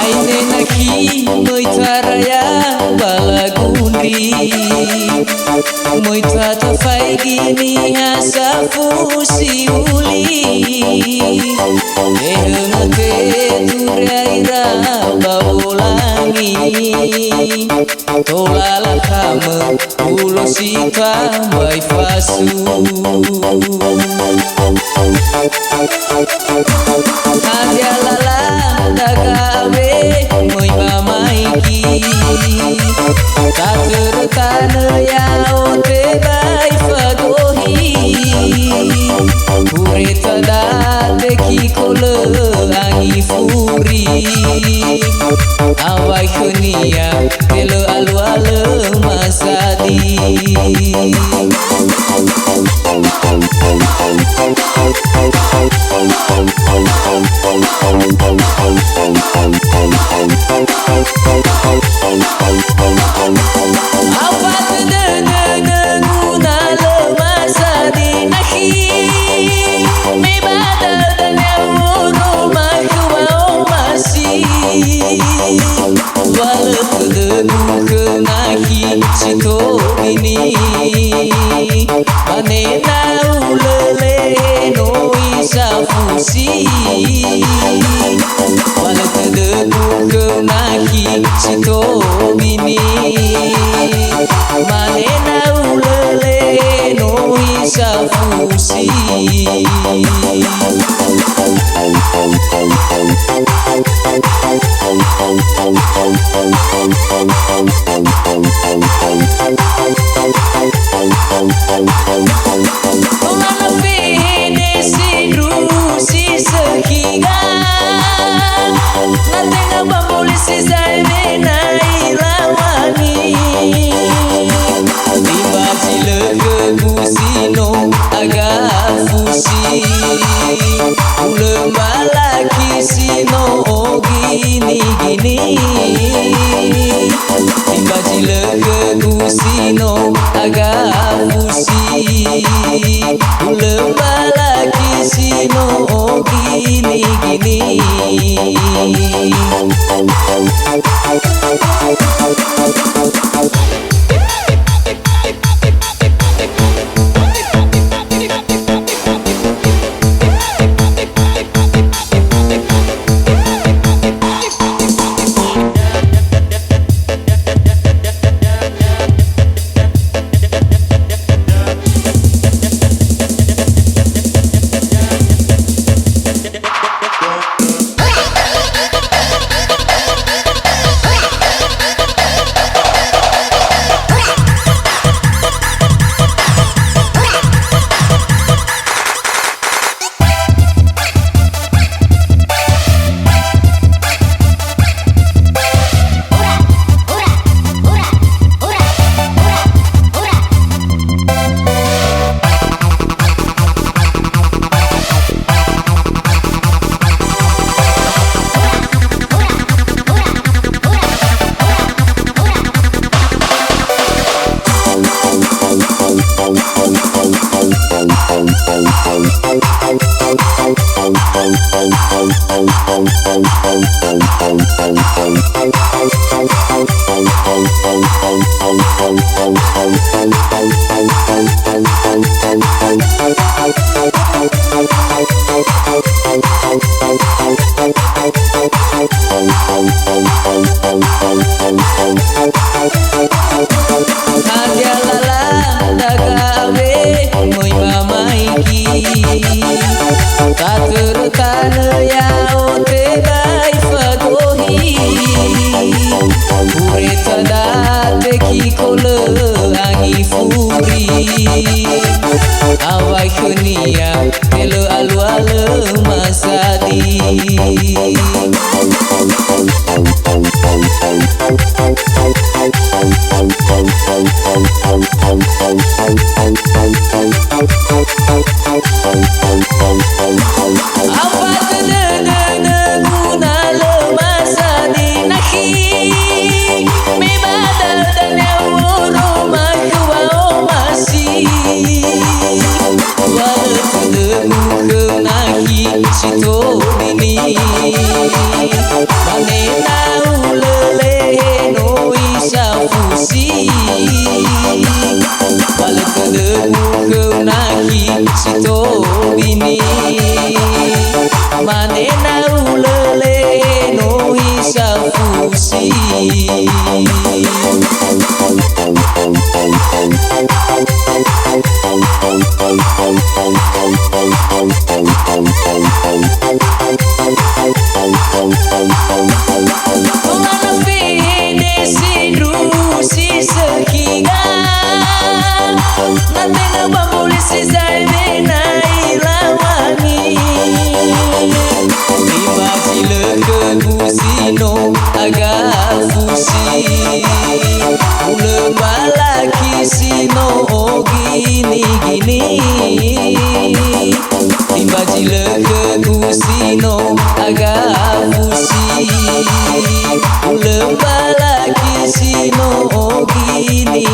Aine naki moita raya balagundi moita tafai gini hasafu siuli ehengate turaira baulangi tolala kame ulo sita waifasu Adialala dagawe moi mamaiki Taturutana ya ote bai fagohi Pureta da deki kole angi furi Awai khunia telo alwala masadi Panena ulele no isafusi Walau kedeku kenahi sito bini Panena ulele no isafusi Tulana fine sidru si sehiga Natenga bambuli si zaimena ilawani Tiba sile kebusino agak fusi Ule malaki sino gini-gini Tiba sile kebusino agak fusi Ule malaki sino gini-gini Awai khunia telo alwala masadi sito bini manena ulele no isa fusi balik ke naki sito bini manena ulele no isa fusi. Agak fusi lemah lagi sino gini tiba jile ke kusino agak fusi lemah lagi sino gini